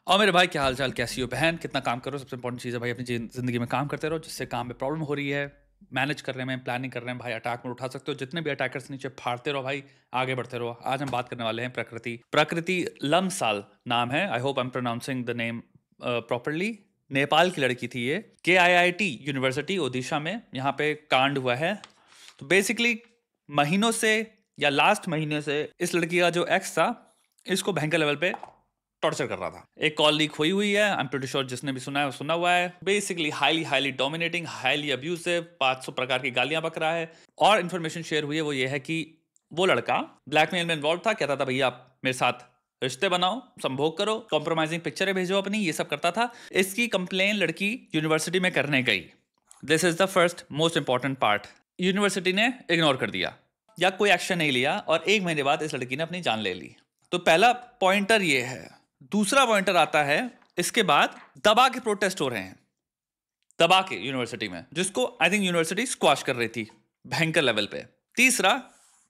और मेरे भाई क्या हाल चाल, कैसी हो बहन, कितना काम करो। सबसे इंपॉर्टेंट चीज़ है भाई, अपनी ज़िंदगी में काम करते रहो, जिससे काम में प्रॉब्लम हो रही है मैनेज करने में, प्लानिंग करने में भाई अटैक में उठा सकते हो। जितने भी अटैकर्स नीचे फाड़ते रहो भाई, आगे बढ़ते रहो। आज हम बात करने वाले हैं प्रकृति लम्साल नाम है। I hope I am pronouncing the name properly. Nepal की लड़की थी ये, KIIT यूनिवर्सिटी ओडिशा में यहाँ पे कांड हुआ है। तो बेसिकली महीनों से या लास्ट महीने से इस लड़की का जो एक्स था इसको भयंकर लेवल पे टॉर्चर कर रहा था। एक कॉल लीक हुई है, आई एम प्रीटी श्योर जिसने भी सुना है वो सुना हुआ है। Basically highly dominating, highly abusive, 500 प्रकार की गालियां बक रहा है। और इन्फॉर्मेशन शेयर हुई है वो ये है कि वो लड़का ब्लैकमेल में इन्वॉल्व था, कहता था भैया आप मेरे साथ रिश्ते बनाओ, संभोग करो, कॉम्प्रोमाइजिंग पिक्चरें भेजो अपनी, ये सब करता था। इसकी कंप्लेन लड़की यूनिवर्सिटी में करने गई। This is the first most important part. University ने इग्नोर कर दिया या कोई एक्शन नहीं लिया और 1 महीने बाद इस लड़की ने अपनी जान ले ली। तो पहला पॉइंटर ये है। दूसरा पॉइंटर आता है, इसके बाद दबा के प्रोटेस्ट हो रहे हैं, दबा के यूनिवर्सिटी में, जिसको आई थिंक यूनिवर्सिटी स्क्वाश कर रही थी भयंकर लेवल पे। तीसरा,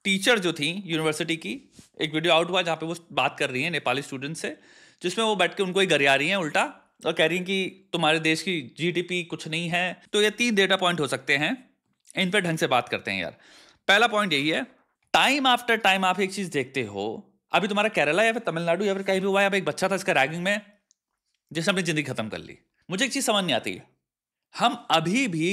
टीचर जो थी यूनिवर्सिटी की, एक वीडियो आउट हुआ जहां पे वो बात कर रही है नेपाली स्टूडेंट से, जिसमें वो बैठ के उनको ही गरिया रही हैं उल्टा और कह रही हैं कि तुम्हारे देश की GDP कुछ नहीं है। तो ये 3 डेटा पॉइंट हो सकते हैं, इन पर ढंग से बात करते हैं यार। पहला पॉइंट यही है, टाइम आफ्टर टाइम आप एक चीज देखते हो, अभी तुम्हारा केरला या फिर तमिलनाडु या फिर कहीं भी हुआ है, एक बच्चा था इसका रैगिंग में जिसने अपनी जिंदगी खत्म कर ली। मुझे एक चीज समझ नहीं आती, हम अभी भी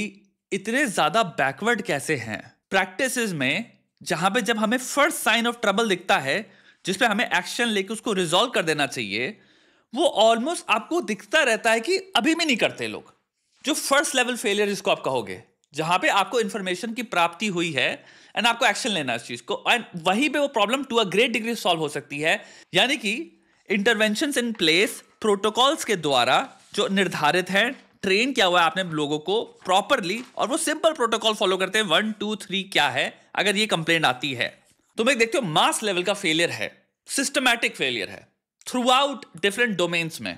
इतने ज्यादा बैकवर्ड कैसे हैं प्रैक्टिसेस में, जहां पे जब हमें फर्स्ट साइन ऑफ ट्रबल दिखता है जिसपे हमें एक्शन लेके उसको रिजॉल्व कर देना चाहिए, वो ऑलमोस्ट आपको दिखता रहता है कि अभी भी नहीं करते लोग। जो फर्स्ट लेवल फेलियर जिसको आप कहोगे, जहां पे आपको इंफॉर्मेशन की प्राप्ति हुई है एंड आपको एक्शन लेना है इस चीज को, एंड वहीं पे वो problem to a great degree solve हो सकती है। यानी कि इंटरवेंशंस इन प्लेस, प्रोटोकॉल्स के द्वारा जो निर्धारित है, ट्रेन किया हुआ है आपने लोगों को प्रॉपरली, और वो सिंपल प्रोटोकॉल फॉलो करते हैं। 1 2 3 क्या है, अगर ये कंप्लेंट आती है तो मैं देखते हो मास लेवल का फेलियर है, सिस्टमैटिक फेलियर है थ्रू आउट डिफरेंट डोमेन्स में।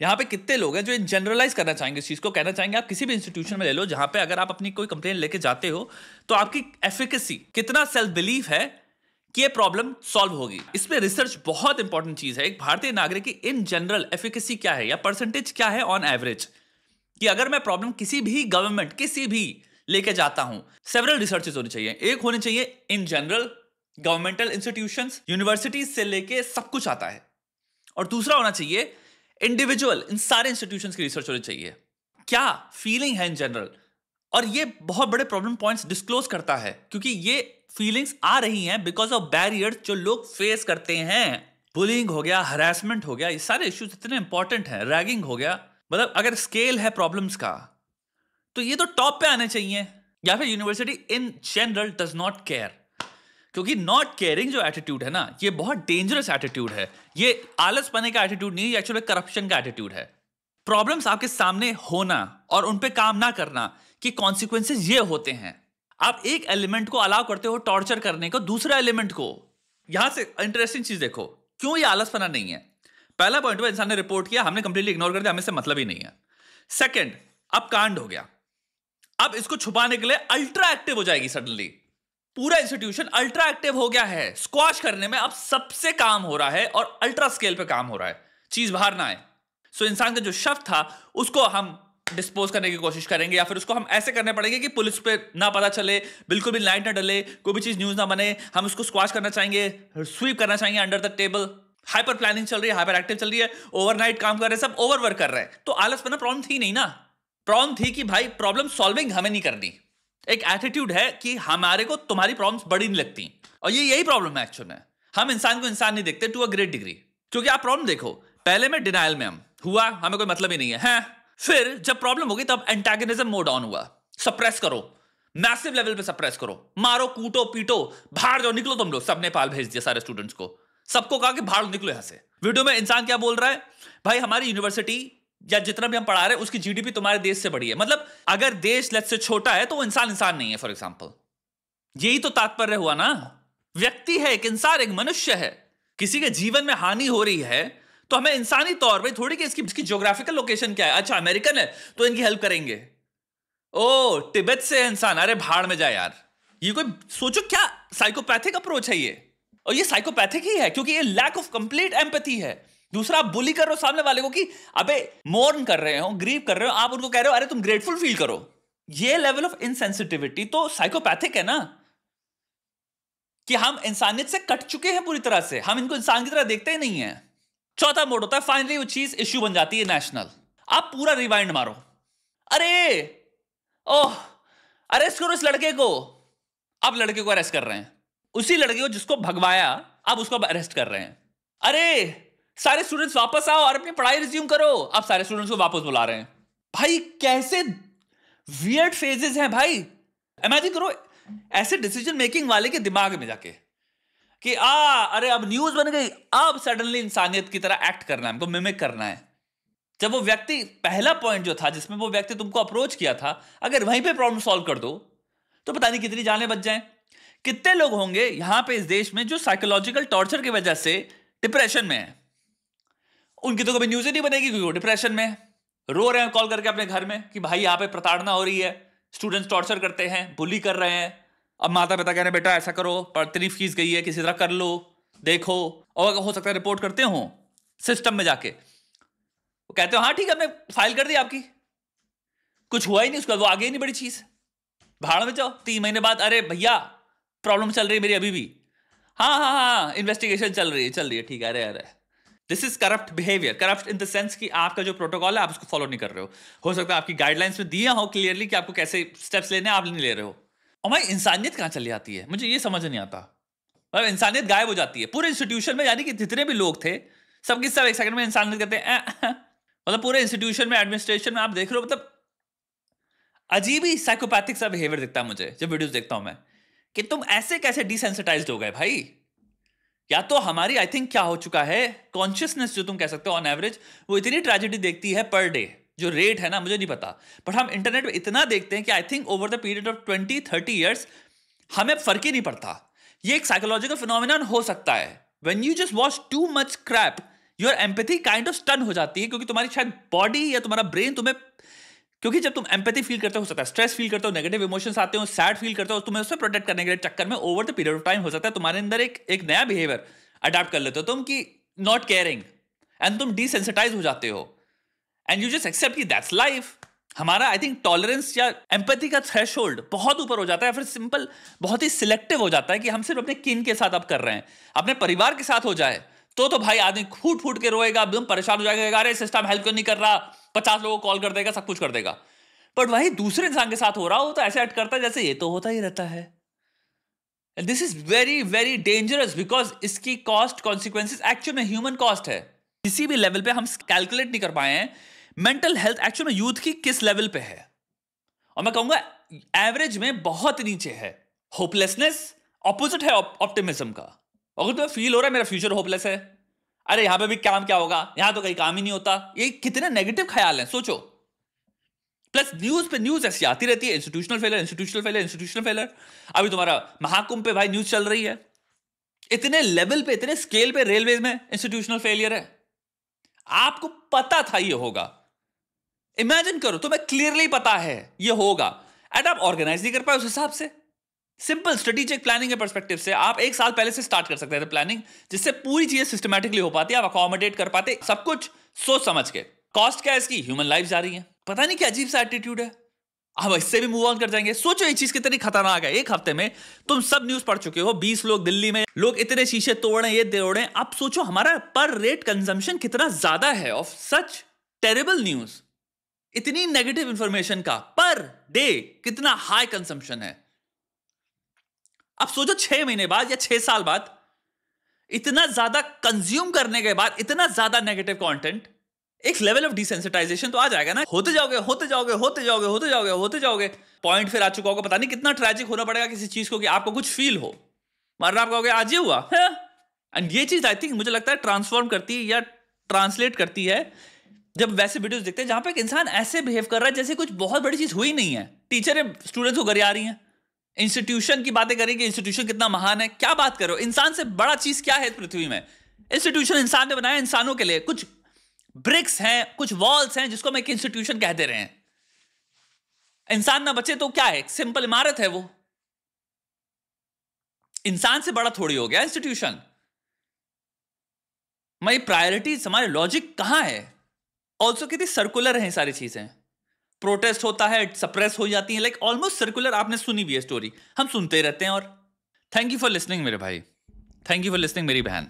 यहां पे कितने लोग हैं जो जनरलाइज करना चाहेंगे इस चीज को, कहना चाहेंगे आप किसी भी इंस्टीट्यूशन में ले लो जहां पे अगर आप अपनी कोई कंप्लेंट लेके जाते हो तो आपकी एफिकेसी, कितना सेल्फ बिलीफ है कि ये प्रॉब्लम सॉल्व होगी। इसमें रिसर्च बहुत इंपॉर्टेंट चीज है। एक भारतीय नागरिक की इन जनरल एफिकेसी क्या है या परसेंटेज क्या है ऑन एवरेज, कि अगर मैं प्रॉब्लम किसी भी गवर्नमेंट किसी भी लेके जाता हूं, सेवरल रिसर्चेस होनी चाहिए। एक होनी चाहिए in general governmental institutions, universities से लेके सब कुछ आता है, और दूसरा होना चाहिए इंडिविजुअल, इन सारे इंस्टीट्यूशंस की रिसर्च होनी चाहिए, क्या फीलिंग है इन जनरल। और ये बहुत बड़े प्रॉब्लम पॉइंट्स डिस्क्लोज करता है, क्योंकि ये फीलिंग्स आ रही हैं बिकॉज ऑफ बैरियर्स जो लोग फेस करते हैं। बुलिंग हो गया, हरासमेंट हो गया, ये सारे इश्यूज इतने इंपॉर्टेंट हैं, रैगिंग हो गया। मतलब अगर स्केल है प्रॉब्लम्स का तो ये तो टॉप पे आने चाहिए, या फिर university in general does not care. क्योंकि नॉट केयरिंग जो एटीट्यूड है ना, ये बहुत डेंजरस एटीट्यूड है। ये आलसपने का एटीट्यूड नहीं, ये एक्चुअली करप्शन का एटीट्यूड है। प्रॉब्लम्स आपके सामने होना और उन पे काम ना करना कि कॉन्सिक्वेंसेस ये होते हैं। आप एक एलिमेंट को अलाउ करते हो टॉर्चर करने को, दूसरा एलिमेंट को। यहां से इंटरेस्टिंग चीज देखो, क्यों ये आलसपना नहीं है। पहला पॉइंट, इंसान ने रिपोर्ट किया, हमने कंप्लीटली इग्नोर कर दिया, हमें से मतलब ही नहीं है। सेकेंड, अब कांड हो गया, अब इसको छुपाने के लिए अल्ट्रा एक्टिव हो जाएगी सडनली। पूरा इंस्टीट्यूशन अल्ट्रा एक्टिव हो गया है, स्क्वाश करने में अब सबसे काम हो रहा है और अल्ट्रा स्केल पे काम हो रहा है, चीज बाहर ना आए। सो इंसान का जो शव था उसको हम डिस्पोज करने की कोशिश करेंगे, या फिर उसको हम ऐसे करने पड़ेंगे कि पुलिस पे ना पता चले, बिल्कुल भी लाइट ना डले, कोई भी चीज न्यूज ना बने। हम उसको स्क्वाश करना चाहेंगे, स्वीप करना चाहेंगे under the table. Hyper planning चल रही है, हाइपर एक्टिव चल रही है, ओवरनाइट काम कर रहे हैं, सब ओवरवर्क कर रहे हैं। तो आलस में प्रॉब्लम थी नहीं ना, प्रॉब्लम थी कि भाई प्रॉब्लम सॉल्विंग हमें नहीं करनी। एक एटीट्यूड है कि हमारे को तुम्हारी प्रॉब्लम्स बड़ी नहीं लगती, और ये यही प्रॉब्लम है एक्चुअल में। हम इंसान को इंसान नहीं देखते टू अ ग्रेट डिग्री। क्योंकि आप प्रॉब्लम देखो, पहले में डिनायल में हम हुआ, हमें कोई मतलब ही नहीं है। फिर जब प्रॉब्लम होगी तब एंटागनिज्म मोड ऑन हुआ, सप्रेस करो, मैसिव लेवल पे सप्रेस करो, मारो, कूटो, पीटो, बाहर जाओ, निकलो तुम लोग। सब नेपाल भेज दिया सारे स्टूडेंट्स को, सबको कहा कि बाहर निकलो यहां से। वीडियो में इंसान क्या बोल रहा है, भाई हमारी यूनिवर्सिटी या जितना भी हम पढ़ा रहे हैं उसकी GDP तुम्हारे देश से बड़ी है। मतलब अगर देश लेट से छोटा है तो वो इंसान नहीं है, फॉर एग्जाम्पल। यही तो तात्पर्य हुआ ना। व्यक्ति है, एक इंसान, एक मनुष्य है, किसी के जीवन में हानि हो रही है तो हमें इंसानी तौर पे थोड़ी कि इसकी ज्योग्राफिकल लोकेशन क्या है, अच्छा अमेरिकन है तो इनकी हेल्प करेंगे। ओ तिब्बत से है इंसान, अरे भाड़ में जाए यार। ये कोई सोचो क्या साइकोपैथिक अप्रोच है ये। और ये साइकोपैथिक ही है क्योंकि ये लैक ऑफ कंप्लीट एम्पैथी है। दूसरा, आप बुली कर रहे हो सामने वाले को कि अबे मोर्न कर रहे हो, ग्रीव कर रहे हो, आप उनको कह रहे हो अरे तुम ग्रेटफुल फील करो। ये लेवल ऑफ इनसेंसिटिविटी तो साइकोपैथिक है ना, कि हम इंसानियत से कट चुके हैं पूरी तरह से, हम इनको इंसान की तरह देखते ही नहीं है। चौथा मोड होता है फाइनली वो चीज इश्यू बन जाती है नेशनल। आप पूरा रिवाइंड मारो, अरे ओह अरेस्ट करो इस लड़के को, आप लड़के को अरेस्ट कर रहे हैं, उसी लड़के को जिसको भगवाया आप उसको अरेस्ट कर रहे हैं। अरे सारे स्टूडेंट्स वापस आओ और अपनी पढ़ाई रिज्यूम करो, आप सारे स्टूडेंट्स को वापस बुला रहे हैं। भाई कैसे वियर्ड फेजेस हैं भाई। इमेजिन करो ऐसे डिसीजन मेकिंग वाले के दिमाग में जाके कि अरे अब न्यूज बन गई, अब सडनली इंसानियत की तरह एक्ट करना है, हमको मिमिक करना है। जब वो व्यक्ति, पहला पॉइंट जो था जिसमें वो व्यक्ति तुमको अप्रोच किया था, अगर वहीं पे प्रॉब्लम सॉल्व कर दो तो पता नहीं कितनी जानें बच जाएं। कितने लोग होंगे यहां पे इस देश में जो साइकोलॉजिकल टॉर्चर की वजह से डिप्रेशन में है, उनकी तो कभी न्यूज ही नहीं बनेगी क्योंकि वो डिप्रेशन में है, रो रहे हैं कॉल करके अपने घर में कि भाई यहाँ पे प्रताड़ना हो रही है, स्टूडेंट्स टॉर्चर करते हैं, बुली कर रहे हैं। अब माता पिता कह रहे हैं बेटा ऐसा करो, इतनी फीस गई है, किसी तरह कर लो, देखो, और हो सकता है रिपोर्ट करते हो सिस्टम में जाके। वो कहते हो हाँ ठीक है हमने फाइल कर दी आपकी, कुछ हुआ ही नहीं, उसका वो आगे ही नहीं बड़ी चीज, भाड़ में जाओ। 3 महीने बाद अरे भैया प्रॉब्लम चल रही है मेरी अभी भी, हाँ इन्वेस्टिगेशन चल रही है ठीक है। अरे this is corrupt behaviour. Corrupt in the sense कि आपका जो प्रोटोकॉल है आप उसको फॉलो नहीं कर रहे हो सकता है आपकी गाइडलाइंस में दिया हो क्लियरली कि आपको कैसे स्टेप्स लेने हैं, आप नहीं ले रहे हो। और भाई इंसानियत कहां चली जाती है, मुझे ये समझ नहीं आता। मतलब इंसानियत गायब हो जाती है पूरे इंस्टीट्यूशन में, यानी कि जितने भी लोग थे सबके सब एक सेकंड में इंसानियत कहते हैं। मतलब पूरे इंस्टीट्यूशन में, एडमिनिस्ट्रेशन में आप देख रहे हो, मतलब अजीब ही साइकोपैथिक सा बिहेवियर दिखता है मुझे जब वीडियोस देखता हूं मैं, कि तुम ऐसे कैसे डिसेंसिटाइज्ड हो गए भाई। या तो हमारी आई थिंक क्या हो चुका है, कॉन्शियसनेस जो तुम कह सकते हो ऑन एवरेज वो इतनी ट्रेजेडी देखती है पर डे, जो रेट है ना मुझे नहीं पता, बट हम इंटरनेट पे इतना देखते हैं कि I think over the period of 20-30 years हमें फर्क ही नहीं पड़ता। ये एक साइकोलॉजिकल फिनोमिनन हो सकता है। When you just watch too much crap your empathy kind of stun हो जाती है, क्योंकि तुम्हारी शायद बॉडी या तुम्हारा ब्रेन तुम्हें, क्योंकि जब तुम एम्पैथी फील करते हो सकता है स्ट्रेस फील करते हो, नेगेटिव इमोशंस आते हो, सैड फील करते हो, तुम्हें उससे प्रोटेक्ट करने के चक्कर में over the period of time हो सकता है तुम्हारे अंदर एक नया बिहेवियर अडॉप्ट कर लेते हो तुम, कि नॉट केयरिंग, एंड तुम डिसेंसिटाइज हो जाते हो एंड यू जस्ट एक्सेप्ट कि दैट्स लाइफ। हमारा आई थिंक टॉलरेंस या एम्पैथी का थ्रेशोल्ड बहुत ऊपर हो जाता है, फिर सिंपल बहुत ही सिलेक्टिव हो जाता है कि हम सिर्फ अपने किन के साथ अब कर रहे हैं। अपने परिवार के साथ हो जाए तो भाई आदमी फूट फूट के रोएगा, एकदम परेशान हो जाएगा, अरे सिस्टम हेल्प क्यों नहीं कर रहा, 50 लोगों को कॉल कर देगा, सब कुछ कर देगा। बट वही दूसरे इंसान के साथ हो रहा हो तो ऐसे एक्ट करता है जैसे ये तो होता ही रहता है। This is very very dangerous, because इसकी कॉस्ट कॉन्सिक्वेंसेस एक्चुअल में ह्यूमन कॉस्ट है। किसी भी लेवल पे हम कैलकुलेट नहीं कर पाए हैं मेंटल हेल्थ एक्चुअल में यूथ की किस लेवल पे है, और मैं कहूंगा एवरेज में बहुत नीचे है। होपलेसनेस ऑपोजिट है ऑप्टिमिज्म का। अगर तुम्हें फील हो रहा है मेरा फ्यूचर होपलेस है, अरे यहां पे भी काम क्या होगा, यहां तो कहीं काम ही नहीं होता, ये कितने नेगेटिव ख्याल हैं सोचो। प्लस न्यूज पे न्यूज ऐसी आती रहती है, institutional failure, institutional failure, institutional failure. अभी तुम्हारा महाकुंभ पे भाई न्यूज चल रही है, इतने लेवल पे, इतने स्केल पे रेलवे में इंस्टीट्यूशनल फेलियर है, आपको पता था ये होगा। इमेजिन करो तुम्हें क्लियरली पता है ये होगा एंड आप ऑर्गेनाइज नहीं कर पाए उस हिसाब से। सिंपल स्ट्रेटेजिक प्लानिंग के पर्सपेक्टिव से आप 1 साल पहले से स्टार्ट कर सकते थे प्लानिंग, जिससे पूरी चीजें सिस्टमैटिकली हो पाती है, आप अकोमोडेट कर पाते सब कुछ सोच समझ के। कॉस्ट क्या है इसकी, ह्यूमन लाइफ जा रही है। पता नहीं क्या अजीब सा एटीट्यूड है। अब इससे भी मूव ऑन कर जाएंगे। सोचो ये चीज कितनी खतरनाक है। 1 हफ्ते में तुम सब न्यूज पढ़ चुके हो, 20 लोग दिल्ली में, लोग इतने शीशे तोड़ रहे हैं, ये तोड़ रहे हैं। अब सोचो हमारा पर रेट कंजम्पशन कितना ज्यादा है ऑफ सच टेरेबल न्यूज, इतनी नेगेटिव इंफॉर्मेशन का पर डे कितना हाई कंजम्पशन है। अब सोचो 6 महीने बाद या 6 साल बाद इतना ज्यादा कंज्यूम करने के बाद इतना ज्यादा नेगेटिव कंटेंट, एक लेवल ऑफ डिसेंसिटाइजेशन तो आ जाएगा ना। होते जाओगे होते जाओगे होते जाओगे होते जाओगे होते जाओगे, पॉइंट फिर आ चुका होगा। पता नहीं कितना ट्रैजिक होना पड़ेगा किसी चीज को कि आपको कुछ फील हो, वरना आप कहोगे आज ये हुआ है। एंड ये चीज आई थिंक मुझे लगता है ट्रांसफॉर्म करती है या ट्रांसलेट करती है जब वैसे वीडियोस देखते हैं जहां पे एक इंसान ऐसे बिहेव कर रहा है जैसे कुछ बहुत बड़ी चीज हुई नहीं है। टीचर स्टूडेंट्स को गरिया रही हैं, इंस्टीट्यूशन की बातें करेंगे, इंस्टीट्यूशन कितना महान है। क्या बात करो, इंसान से बड़ा चीज क्या है इस पृथ्वी में? इंस्टीट्यूशन इंसान ने बनाया इंसानों के लिए, कुछ ब्रिक्स हैं, कुछ वॉल्स हैं जिसको हम एक इंस्टीट्यूशन कह दे रहे हैं। इंसान ना बचे तो क्या है, सिंपल इमारत है वो। इंसान से बड़ा थोड़ी हो गया इंस्टीट्यूशन। हमारी प्रायोरिटीज, हमारे लॉजिक कहाँ है? ऑल्सो कितनी सर्कुलर है सारी चीजें। प्रोटेस्ट होता है, सप्रेस हो जाती है, लाइक ऑलमोस्ट सर्कुलर। आपने सुनी भी है स्टोरी, हम सुनते रहते हैं। और थैंक यू फॉर लिसनिंग मेरे भाई, थैंक यू फॉर लिसनिंग मेरी बहन।